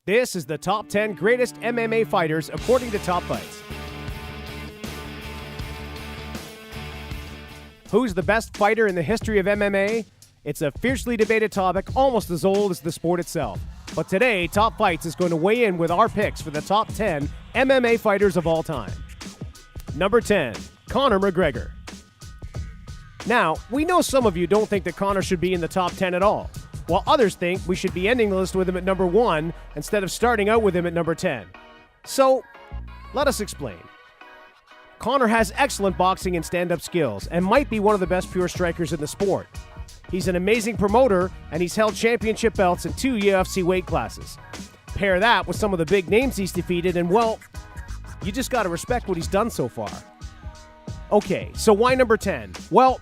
This is the top 10 greatest MMA fighters according to Top Fights. Who's the best fighter in the history of MMA? It's a fiercely debated topic, almost as old as the sport itself. But today, Top Fights is going to weigh in with our picks for the top 10 MMA fighters of all time. Number 10, Conor McGregor. Now, we know some of you don't think that Conor should be in the top 10 at all, while others think we should be ending the list with him at number 1 instead of starting out with him at number 10. So, let us explain. Conor has excellent boxing and stand-up skills and might be one of the best pure strikers in the sport. He's an amazing promoter, and he's held championship belts in 2 UFC weight classes. Pair that with some of the big names he's defeated, and well, you just gotta respect what he's done so far. Okay, so why number 10? Well,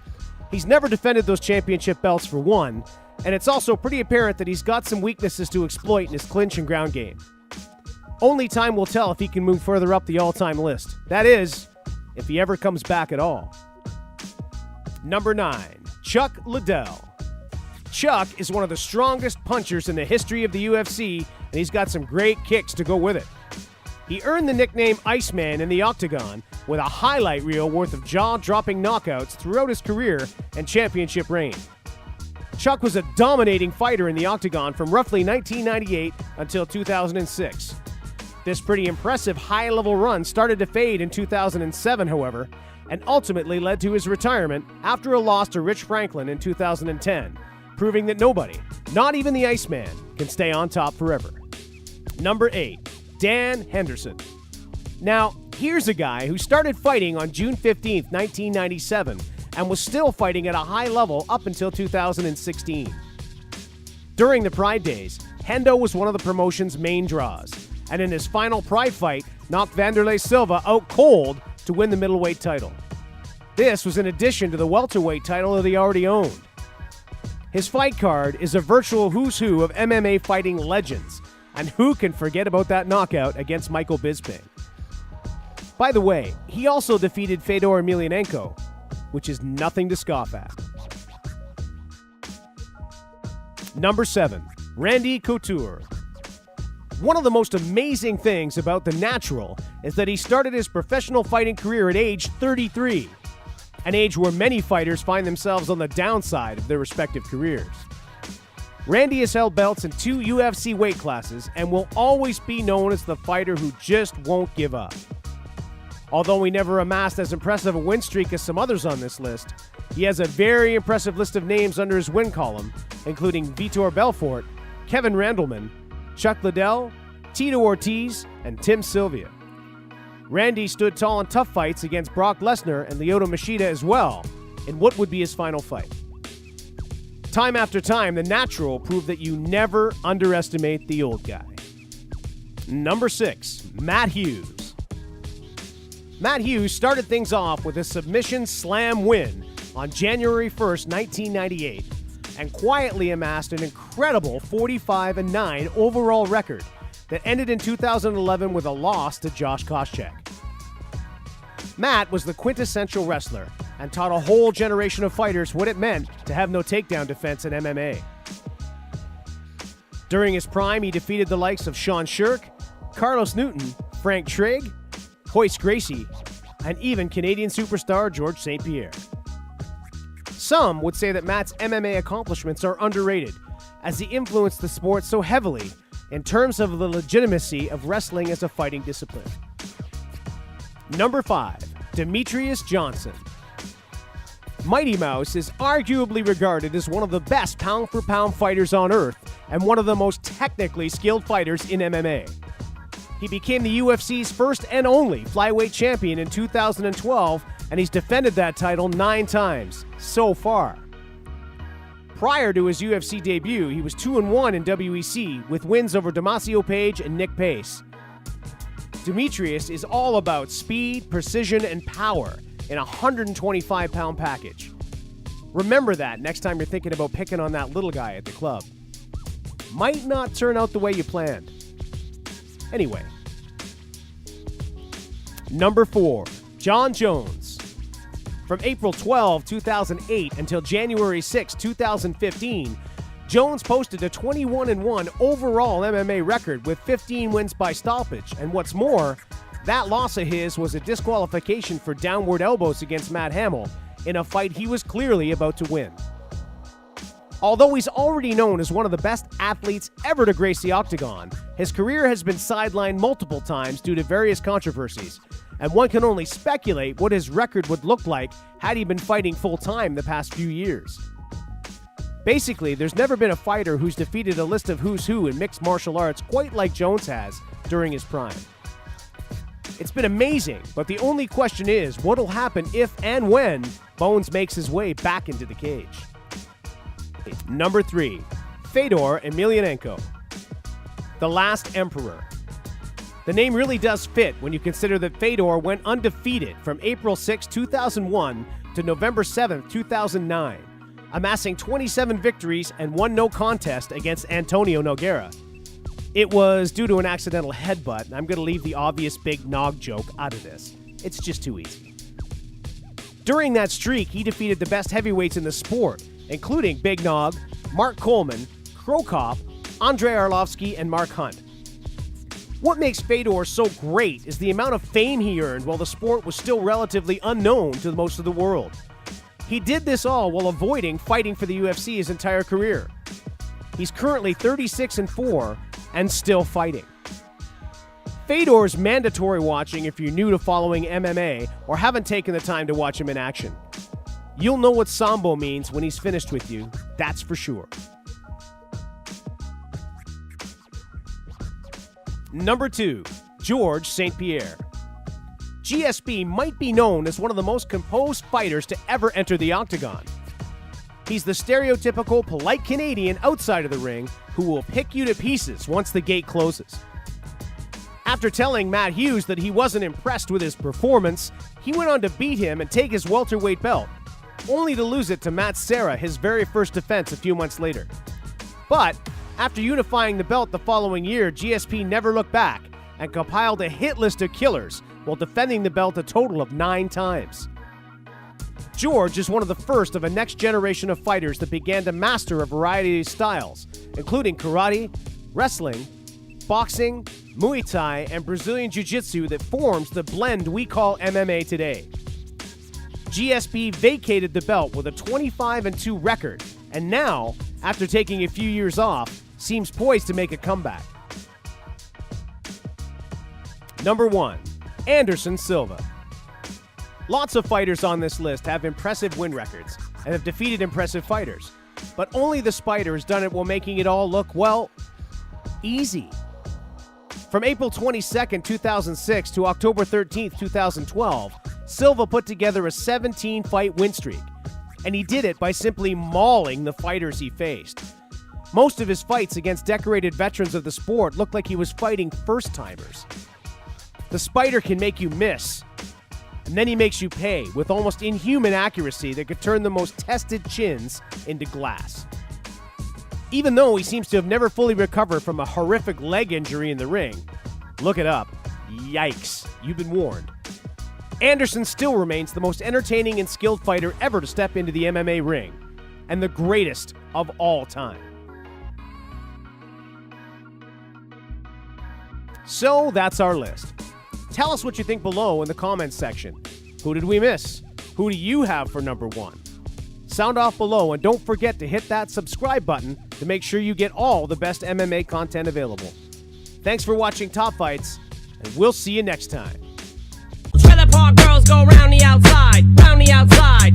he's never defended those championship belts for one, and it's also pretty apparent that he's got some weaknesses to exploit in his clinch and ground game. Only time will tell if he can move further up the all-time list. That is, if he ever comes back at all. Number 9, Chuck Liddell. Chuck is one of the strongest punchers in the history of the UFC, and he's got some great kicks to go with it. He earned the nickname Iceman in the octagon with a highlight reel worth of jaw-dropping knockouts throughout his career and championship reign. Chuck was a dominating fighter in the octagon from roughly 1998 until 2006. This pretty impressive high-level run started to fade in 2007, however, and ultimately led to his retirement after a loss to Rich Franklin in 2010, proving that nobody, not even the Iceman, can stay on top forever. Number 8, Dan Henderson. Now, here's a guy who started fighting on June 15, 1997, and was still fighting at a high level up until 2016. During the Pride days, Hendo was one of the promotion's main draws, and in his final Pride fight, knocked Wanderlei Silva out cold to win the middleweight title. This was in addition to the welterweight title that he already owned. His fight card is a virtual who's who of MMA fighting legends, and who can forget about that knockout against Michael Bisping? By the way, he also defeated Fedor Emelianenko, which is nothing to scoff at. Number 7, Randy Couture. One of the most amazing things about The Natural is that he started his professional fighting career at age 33, an age where many fighters find themselves on the downside of their respective careers. Randy has held belts in 2 UFC weight classes and will always be known as the fighter who just won't give up. Although he never amassed as impressive a win streak as some others on this list, he has a very impressive list of names under his win column, including Vitor Belfort, Kevin Randleman, Chuck Liddell, Tito Ortiz, and Tim Sylvia. Randy stood tall in tough fights against Brock Lesnar and Lyoto Machida as well, in what would be his final fight. Time after time, The Natural proved that you never underestimate the old guy. Number 6, Matt Hughes. Matt Hughes started things off with a submission slam win on January 1st, 1998, and quietly amassed an incredible 45-9 overall record that ended in 2011 with a loss to Josh Koscheck. Matt was the quintessential wrestler and taught a whole generation of fighters what it meant to have no takedown defense in MMA. During his prime, he defeated the likes of Sean Shirk, Carlos Newton, Frank Trigg, Hoist Gracie, and even Canadian superstar George St. Pierre. Some would say that Matt's MMA accomplishments are underrated, as he influenced the sport so heavily in terms of the legitimacy of wrestling as a fighting discipline. Number 5, Demetrious Johnson. Mighty Mouse is arguably regarded as one of the best pound-for-pound fighters on earth and one of the most technically skilled fighters in MMA. He became the UFC's first and only flyweight champion in 2012, and he's defended that title 9 times so far. Prior to his UFC debut, he was 2-1 in WEC with wins over Damasio Page and Nick Pace. Demetrious is all about speed, precision, and power in a 125-pound package. Remember that next time you're thinking about picking on that little guy at the club. Might not turn out the way you planned. Anyway. Number 4, John Jones. From April 12, 2008 until January 6, 2015, Jones posted a 21-1 overall MMA record with 15 wins by stoppage, and what's more, that loss of his was a disqualification for downward elbows against Matt Hamill in a fight he was clearly about to win. Although he's already known as one of the best athletes ever to grace the octagon, his career has been sidelined multiple times due to various controversies, and one can only speculate what his record would look like had he been fighting full-time the past few years. Basically, there's never been a fighter who's defeated a list of who's who in mixed martial arts quite like Jones has during his prime. It's been amazing, but the only question is what'll happen if and when Bones makes his way back into the cage. Number 3, Fedor Emelianenko, the last emperor. The name really does fit when you consider that Fedor went undefeated from April 6, 2001 to November 7, 2009. Amassing 27 victories and 1 no contest against Antonio Nogueira. It was due to an accidental headbutt, and I'm going to leave the obvious big Nog joke out of this. It's just too easy. During that streak, he defeated the best heavyweights in the sport, including Big Nog, Mark Coleman, Cro Cop, Andrei Arlovsky, and Mark Hunt. What makes Fedor so great is the amount of fame he earned while the sport was still relatively unknown to most of the world. He did this all while avoiding fighting for the UFC his entire career. He's currently 36-4 and still fighting. Fedor's mandatory watching if you're new to following MMA or haven't taken the time to watch him in action. You'll know what Sambo means when he's finished with you, that's for sure. Number 2, Georges St-Pierre. GSP might be known as one of the most composed fighters to ever enter the octagon. He's the stereotypical polite Canadian outside of the ring who will pick you to pieces once the gate closes. After telling Matt Hughes that he wasn't impressed with his performance, he went on to beat him and take his welterweight belt, only to lose it to Matt Serra, his very first defense a few months later. But after unifying the belt the following year, GSP never looked back and compiled a hit list of killers while defending the belt a total of 9 times. George is one of the first of a next generation of fighters that began to master a variety of styles, including karate, wrestling, boxing, Muay Thai, and Brazilian Jiu-Jitsu that forms the blend we call MMA today. GSP vacated the belt with a 25-2 record, and now, after taking a few years off, seems poised to make a comeback. Number 1, Anderson Silva. Lots of fighters on this list have impressive win records and have defeated impressive fighters, but only the Spider has done it while making it all look, well, easy. From April 22, 2006 to October 13, 2012, Silva put together a 17-fight win streak, and he did it by simply mauling the fighters he faced. Most of his fights against decorated veterans of the sport looked like he was fighting first-timers. The Spider can make you miss, and then he makes you pay with almost inhuman accuracy that could turn the most tested chins into glass. Even though he seems to have never fully recovered from a horrific leg injury in the ring, look it up. Yikes, you've been warned. Anderson still remains the most entertaining and skilled fighter ever to step into the MMA ring, and the greatest of all time. So that's our list. Tell us what you think below in the comments section. Who did we miss? Who do you have for number 1? Sound off below, and don't forget to hit that subscribe button to make sure you get all the best MMA content available. Thanks for watching Top Fights, and we'll see you next time. Trailer park girls go round the outside, round the outside.